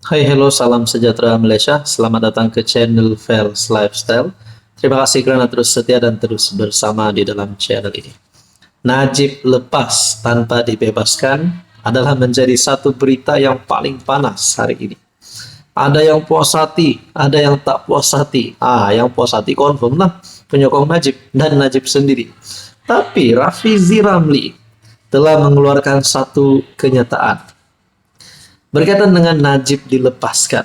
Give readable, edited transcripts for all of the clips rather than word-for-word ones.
Hai, hello, salam sejahtera Malaysia. Selamat datang ke channel Fels Lifestyle. Terima kasih kerana terus setia dan terus bersama di dalam channel ini. Najib lepas tanpa dibebaskan adalah menjadi satu berita yang paling panas hari ini. Ada yang puas hati, ada yang tak puas hati. Yang puas hati confirm lah penyokong Najib dan Najib sendiri. Tapi Rafizi Ramli telah mengeluarkan satu kenyataan berkaitan dengan Najib dilepaskan.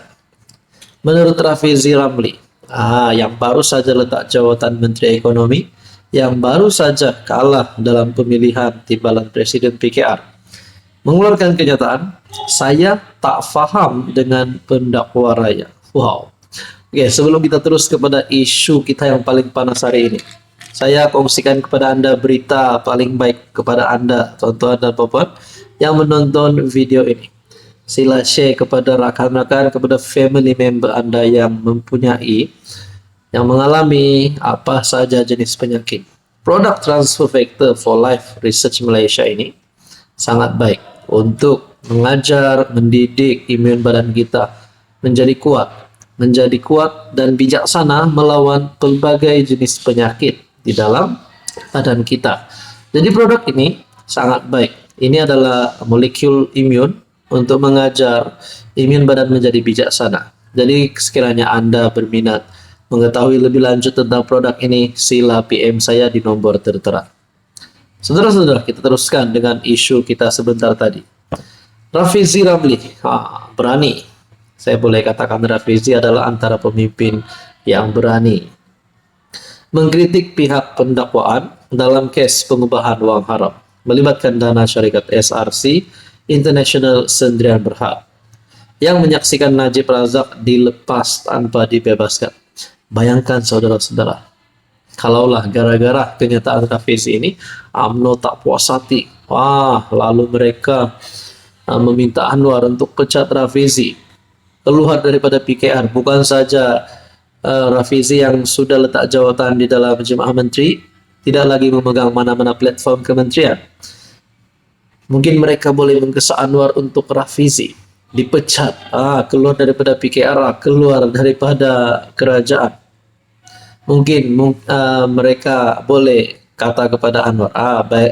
Menurut Rafizi Ramli, yang baru saja letak jawatan Menteri Ekonomi, yang baru saja kalah dalam pemilihan timbalan Presiden PKR, mengeluarkan kenyataan, saya tak faham dengan pendakwa raya. Wow. Oke, sebelum kita terus kepada isu kita yang paling panas hari ini, saya kongsikan kepada Anda berita paling baik kepada Anda, tuan-tuan dan puan-puan yang menonton video ini. Sila share kepada rakan-rakan, kepada family member Anda yang mempunyai, yang mengalami apa saja jenis penyakit. Produk Transfer Factor for Life Research Malaysia ini sangat baik untuk mengajar, mendidik imun badan kita menjadi kuat dan bijaksana melawan pelbagai jenis penyakit di dalam badan kita. Jadi produk ini sangat baik. Ini adalah molekul imun untuk mengajar imun badan menjadi bijaksana. Jadi sekiranya Anda berminat mengetahui lebih lanjut tentang produk ini, sila PM saya di nomor tertera. Saudara-saudara, kita teruskan dengan isu kita sebentar tadi. Rafizi Ramli, berani. Saya boleh katakan Rafizi adalah antara pemimpin yang berani mengkritik pihak pendakwaan dalam kes pengubahan wang haram melibatkan dana syarikat SRC International Sendirian Berhad yang menyaksikan Najib Razak dilepas tanpa dibebaskan. Bayangkan saudara-saudara, kalaulah gara-gara kenyataan Rafizi ini UMNO tak puas hati, lalu mereka meminta Anwar untuk pecat Rafizi, keluar daripada PKR. Bukan saja Rafizi yang sudah letak jawatan di dalam Jemaah Menteri tidak lagi memegang mana-mana platform kementerian, mungkin mereka boleh menggesa Anwar untuk Rafizi dipecat, keluar daripada PKR, keluar daripada kerajaan. Mungkin mereka boleh kata kepada Anwar,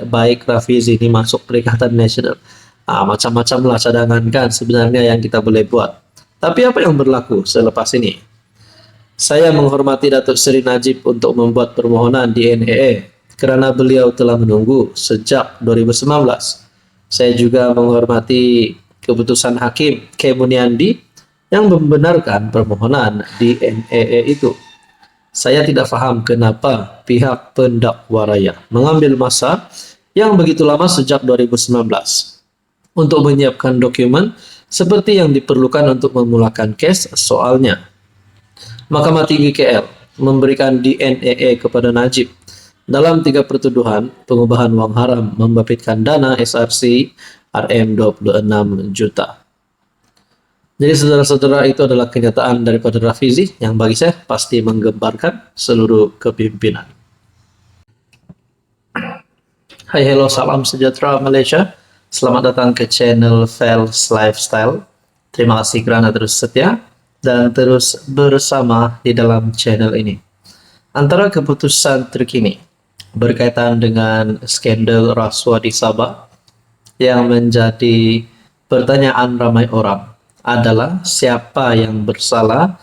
baik Rafizi ini masuk Perikatan Nasional. Macam-macam lah cadangan kan sebenarnya yang kita boleh buat. Tapi apa yang berlaku selepas ini? Saya menghormati Datuk Seri Najib untuk membuat permohonan di NAA kerana beliau telah menunggu sejak 2019. Saya juga menghormati keputusan Hakim K. Muniandi yang membenarkan permohonan di NAA itu. Saya tidak faham kenapa pihak pendakwa raya mengambil masa yang begitu lama sejak 2019 untuk menyiapkan dokumen seperti yang diperlukan untuk memulakan kes soalnya. Mahkamah Tinggi KL memberikan DNAA kepada Najib dalam 3 pertuduhan pengubahan wang haram membabitkan dana SRC RM26 juta. Jadi saudara-saudara, itu adalah kenyataan daripada Rafizi yang bagi saya pasti menggembarkan seluruh kepimpinan. Hai, hello, salam sejahtera Malaysia. Selamat datang ke channel Fels Lifestyle. Terima kasih kerana terus setia dan terus bersama di dalam channel ini. Antara keputusan terkini berkaitan dengan skandal rasuah di Sabah yang menjadi pertanyaan ramai orang adalah siapa yang bersalah,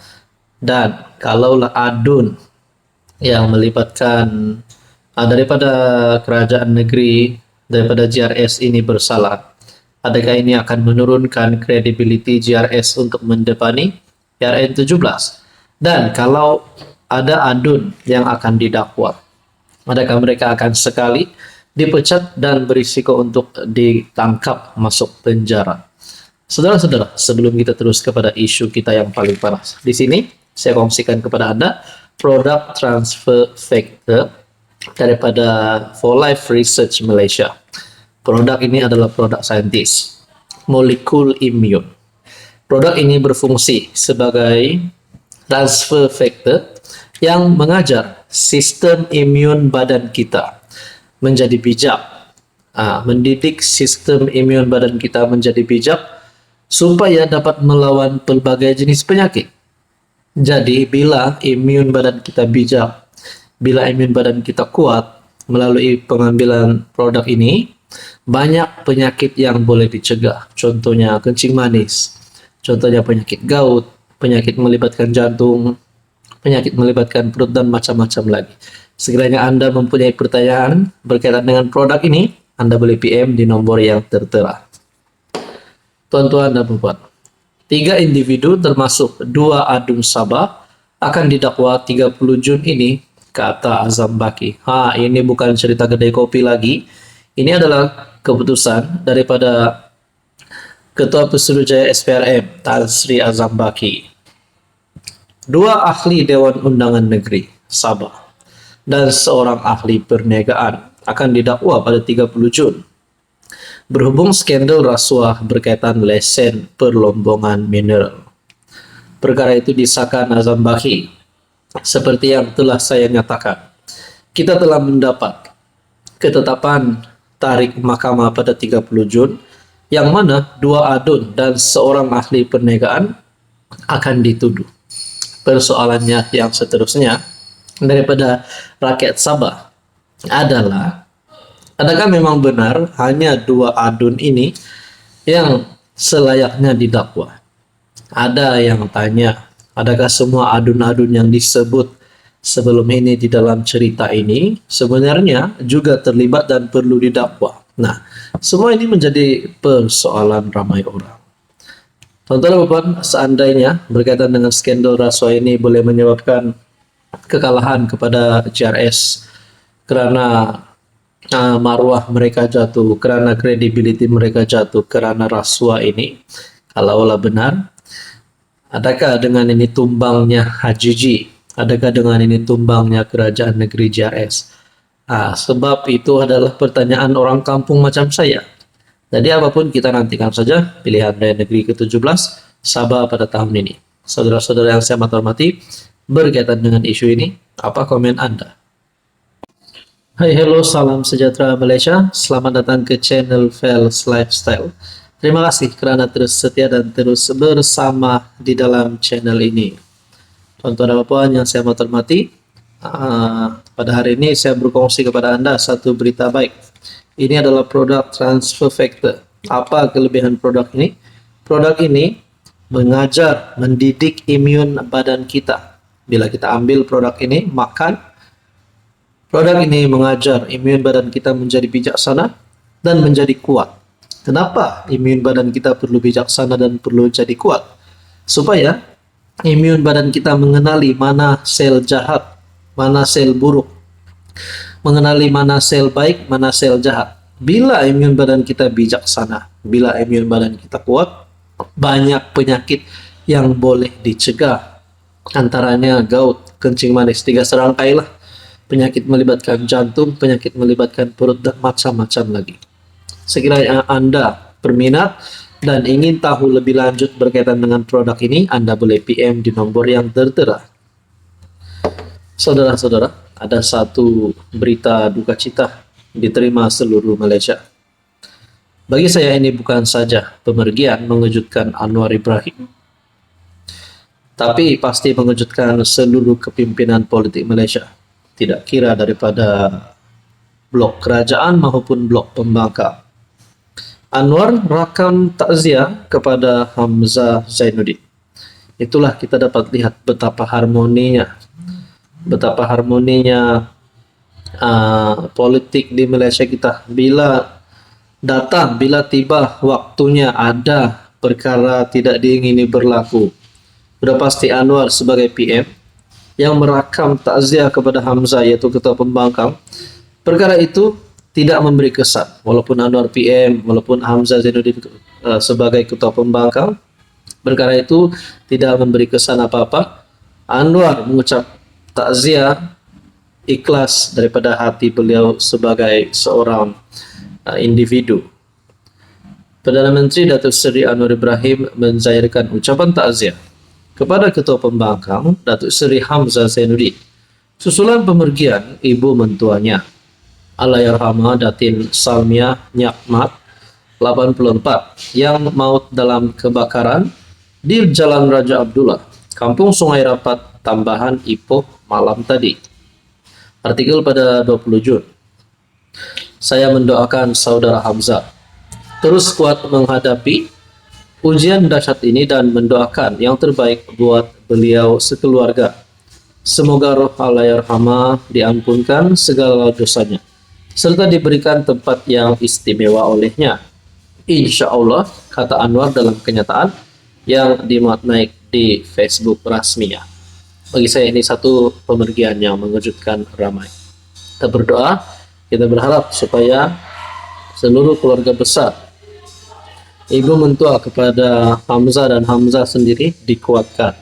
dan kalaulah adun yang melibatkan daripada kerajaan negeri, daripada GRS ini bersalah, adakah ini akan menurunkan kredibiliti GRS untuk mendepani PRN 17? Dan kalau ada adun yang akan didakwa, adakah mereka akan sekali dipecat dan berisiko untuk ditangkap masuk penjara? Saudara-saudara, sebelum kita terus kepada isu kita yang paling panas, di sini saya kongsikan kepada Anda produk Transfer Factor daripada For Life Research Malaysia. Produk ini adalah produk saintis, molekul imun. Produk ini berfungsi sebagai transfer factor yang mengajar sistem imun badan kita menjadi bijak, mendidik sistem imun badan kita menjadi bijak supaya dapat melawan pelbagai jenis penyakit. Jadi, bila imun badan kita bijak, bila imun badan kita kuat melalui pengambilan produk ini, banyak penyakit yang boleh dicegah. Contohnya kencing manis, contohnya penyakit gout, penyakit melibatkan jantung, penyakit melibatkan perut, dan macam-macam lagi. Sekiranya Anda mempunyai pertanyaan berkaitan dengan produk ini, Anda boleh PM di nomor yang tertera. Tuan-tuan dan puan, 3 individu termasuk 2 adun Sabah akan didakwa 30 Jun ini, kata Azam Baki. Ini bukan cerita kedai kopi lagi. Ini adalah keputusan daripada Ketua Pesuruhjaya SPRM, Tan Sri Azam Baki. 2 ahli Dewan Undangan Negeri Sabah dan seorang ahli perniagaan akan didakwa pada 30 Jun berhubung skandal rasuah berkaitan lesen perlombongan mineral. Perkara itu disahkan Azam Baki. Seperti yang telah saya nyatakan, kita telah mendapat ketetapan tarikh mahkamah pada 30 Jun yang mana 2 adun dan seorang ahli perniagaan akan dituduh. Persoalannya yang seterusnya daripada rakyat Sabah adalah, adakah memang benar hanya 2 adun ini yang selayaknya didakwa? Ada yang tanya, adakah semua adun-adun yang disebut sebelum ini di dalam cerita ini sebenarnya juga terlibat dan perlu didakwa? Nah, semua ini menjadi persoalan ramai orang. Tuan-tuan, seandainya berkaitan dengan skandal rasuah ini boleh menyebabkan kekalahan kepada CRS karena marwah mereka jatuh, karena kredibiliti mereka jatuh karena rasuah ini, kalaulah benar, adakah dengan ini tumbangnya HJJ? Adakah dengan ini tumbangnya kerajaan negeri JRS? Sebab itu adalah pertanyaan orang kampung macam saya. Jadi apapun kita nantikan saja pilihan dari negeri ke-17 Sabah pada tahun ini. Saudara-saudara yang saya hormati, berkaitan dengan isu ini, apa komen Anda? Hai, hello, salam sejahtera Malaysia. Selamat datang ke channel Fels Lifestyle. Terima kasih kerana terus setia dan terus bersama di dalam channel ini. Tuan-tuan dan puan yang saya hormati, pada hari ini saya berkongsi kepada Anda satu berita baik. Ini adalah produk Transfer Factor. Apa kelebihan produk ini? Produk ini mengajar, mendidik imun badan kita. Bila kita ambil produk ini, makan, produk ini mengajar imun badan kita menjadi bijaksana dan menjadi kuat. Kenapa imun badan kita perlu bijaksana dan perlu jadi kuat? Supaya imun badan kita mengenali mana sel jahat, mana sel buruk, mengenali mana sel baik, mana sel jahat. Bila imun badan kita bijaksana, bila imun badan kita kuat, banyak penyakit yang boleh dicegah. Antaranya gout, kencing manis, 3 serangkai lah. Penyakit melibatkan jantung, penyakit melibatkan perut, dan macam-macam lagi. Sekiranya Anda berminat dan ingin tahu lebih lanjut berkaitan dengan produk ini, Anda boleh PM di nomor yang tertera. Saudara-saudara, ada satu berita duka cita diterima seluruh Malaysia. Bagi saya ini bukan saja pemergian mengejutkan Anwar Ibrahim, tapi pasti mengejutkan seluruh kepimpinan politik Malaysia. Tidak kira daripada blok kerajaan maupun blok pembangkang. Anwar rakam takziah kepada Hamzah Zainuddin. Itulah kita dapat lihat betapa harmoninya politik di Malaysia kita. Bila tiba waktunya ada perkara tidak diingini berlaku, sudah pasti Anwar sebagai PM yang merakam takziah kepada Hamzah, yaitu ketua pembangkang, perkara itu tidak memberi kesan. Walaupun Anwar PM, walaupun Hamzah Zainuddin sebagai ketua pembangkang, perkara itu tidak memberi kesan apa-apa. Anwar mengucap takziah ikhlas daripada hati beliau sebagai seorang individu. Perdana Menteri Datuk Seri Anwar Ibrahim menzahirkan ucapan takziah kepada Ketua Pembangkang Datuk Seri Hamzah Zainuddin susulan pemergian ibu mentuanya Allahyarhamah Datin Salmiah Nyakmat 84 yang maut dalam kebakaran di Jalan Raja Abdullah, Kampung Sungai Rapat, Tambahan, Ipoh malam tadi. Artikel pada 20 Jun. Saya mendoakan saudara Hamzah terus kuat menghadapi ujian dahsyat ini dan mendoakan yang terbaik buat beliau sekeluarga. Semoga roh Allahyarhamah diampunkan segala dosanya serta diberikan tempat yang istimewa olehnya. Insya Allah, kata Anwar dalam kenyataan yang dimuat naik di Facebook resminya. Bagi saya ini satu pemergian yang mengejutkan ramai. Kita berdoa, kita berharap supaya seluruh keluarga besar, ibu mentua kepada Hamzah dan Hamzah sendiri dikuatkan